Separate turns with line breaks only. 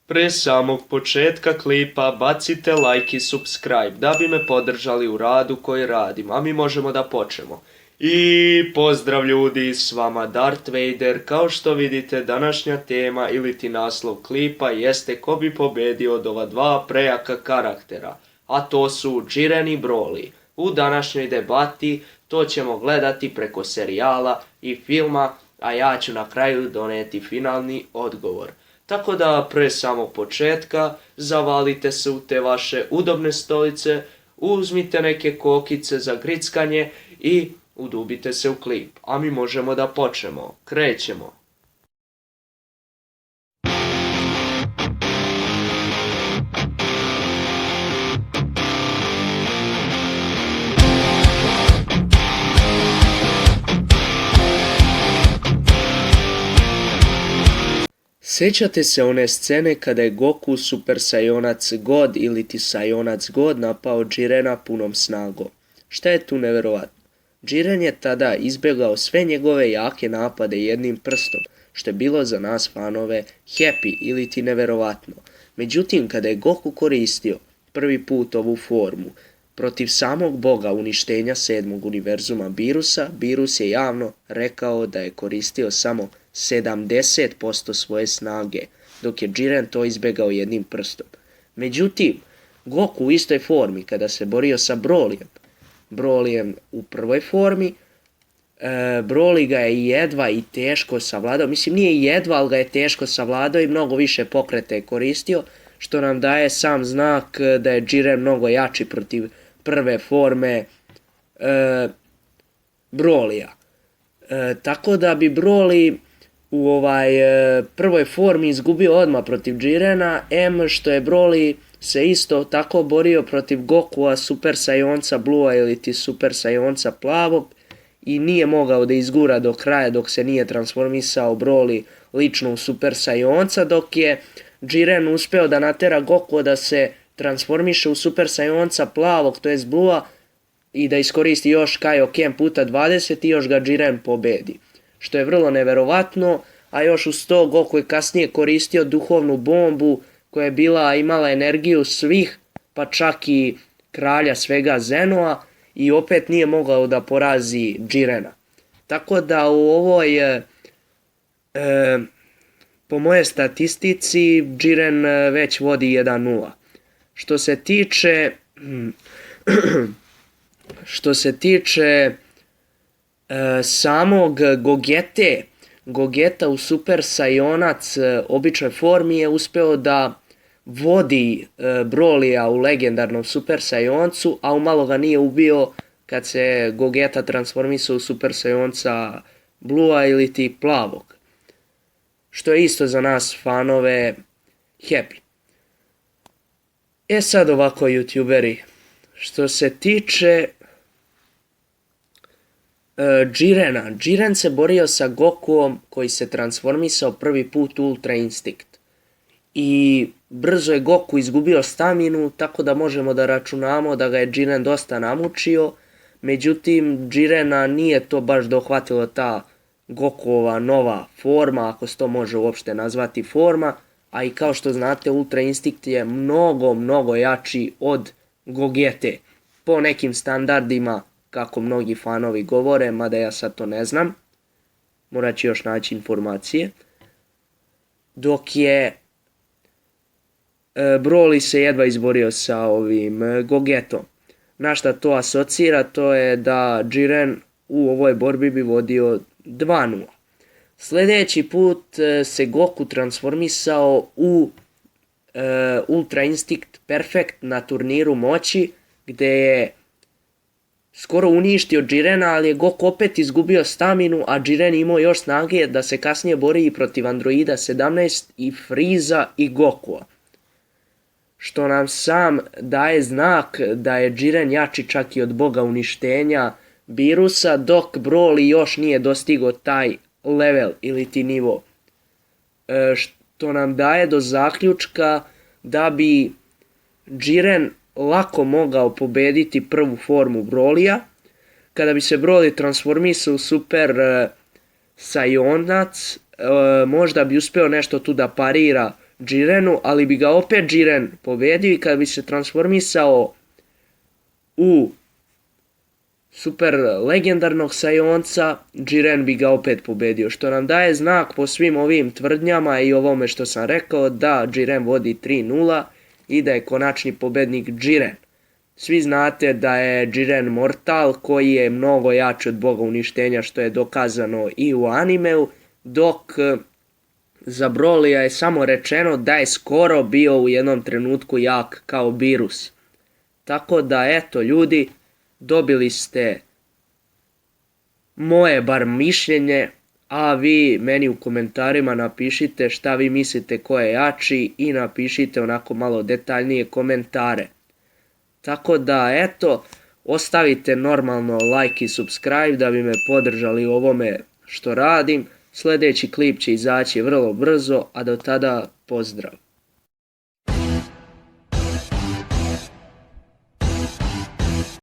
Pre samog početka klipa bacite like i subscribe da bi me podržali u radu koji radim, a mi možemo da počnemo. I pozdrav ljudi, s vama Darth Vader. Kao što vidite, današnja tema ili ti naslov klipa jeste ko bi pobedio od ova dva prejaka karaktera, a to su Jiren i Broly. U današnjoj debati to ćemo gledati preko serijala i filma, a ja ću na kraju doneti finalni odgovor. Tako da pre samog početka zavalite se u te vaše udobne stolice, uzmite neke kokice za grickanje i udubite se u klip. A mi možemo da počnemo. Krećemo. Sjećate se one scene kada je Goku Super Saiyonac God ili ti Saiyonac God napao Jirena punom snagom? Šta je tu neverovatno? Jiren je tada izbjegao sve njegove jake napade jednim prstom, što je bilo za nas fanove happy ili ti neverovatno. Međutim, kada je Goku koristio prvi put ovu formu protiv samog boga uništenja sedmog univerzuma Birusa, Birus je javno rekao da je koristio samo 70% svoje snage, dok je Jiren to izbjegao jednim prstom. Međutim, Goku u istoj formi kada se borio sa Brolyjem u prvoj formi, Broly ga je jedva i teško savladao, mislim nije jedva, ali ga je teško savladao i mnogo više pokreta je koristio, što nam daje sam znak da je Jiren mnogo jači protiv prve forme Brolyja. Tako da bi Broly u prvoj formi izgubio odmah protiv Jirena, što je Broly se isto tako borio protiv Gokua Super Saiyonca Bluea ili ti Super Saiyonca Plavog i nije mogao da izgura do kraja dok se nije transformisao Broly lično u Super Saiyonca, dok je Jiren uspeo da natera Gokua da se transformiše u Super Saiyonca Plavog, to jest Bluea, i da iskoristi još Kaioken puta 20 i još ga Jiren pobedi. Što je vrlo neverovatno, a još uz to Goku je kasnije koristio duhovnu bombu koja je imala energiju svih, pa čak i kralja svega Zenoa, i opet nije mogao da porazi Jirena. Tako da u ovoj, po moje statistici, Jiren već vodi 1-0. Što se tiče samog Gogeta u Super Saiyonac običnoj formi je uspeo da vodi Brolyja u legendarnom Super Saiyoncu, a umalo ga nije ubio kad se Gogeta transformisao u Super Saiyonca Bluea ili ti Plavog. Što je isto za nas fanove happy. Sad ovako, youtuberi, što se tiče Jirena, Jiren se borio sa Gokuom koji se transformisao prvi put u Ultra Instinct. I brzo je Goku izgubio staminu, tako da možemo da računamo da ga je Jiren dosta namučio. Međutim, Jirena nije to baš dohvatilo ta Gokuova nova forma, ako se to može uopšte nazvati forma. A i kao što znate, Ultra Instinct je mnogo jači od Gogete. Po nekim standardima, kako mnogi fanovi govore, mada ja sad to ne znam. Morat ću još naći informacije. Dok je Broly se jedva izborio sa ovim Gogetom. Na šta to asocira, to je da Jiren u ovoj borbi bi vodio 2-0. Sljedeći put se Goku transformisao u Ultra Instinct Perfect na turniru moći, gdje je skoro uništio Jirena, ali je Goku opet izgubio staminu, a Jiren imao još snage da se kasnije bori i protiv Androida 17 i Frieza i Gokua. Što nam sam daje znak da je Jiren jači čak i od boga uništenja Birusa, dok Broly još nije dostigao taj level ili ti nivo. Što nam daje do zaključka da bi Jiren lako mogao pobediti prvu formu Brolyja. Kada bi se Broly transformisao u Super Saiyonac, možda bi uspeo nešto tu da parira Jirenu, ali bi ga opet Jiren pobedio i kad bi se transformisao u super legendarnog Saionca, Jiren bi ga opet pobedio, što nam daje znak po svim ovim tvrdnjama i ovome što sam rekao da Jiren vodi 3-0 i da je konačni pobednik Jiren. Svi znate da je Jiren mortal koji je mnogo jači od Boga uništenja, što je dokazano i u animeu, dok za Brolyja je samo rečeno da je skoro bio u jednom trenutku jak kao Beerus. Tako da eto ljudi, dobili ste moje bar mišljenje, a vi meni u komentarima napišite šta vi mislite ko je jači i napišite onako malo detaljnije komentare. Tako da eto, ostavite normalno like i subscribe da bi me podržali u ovome što radim. Sljedeći klip će izaći vrlo brzo, a do tada pozdrav.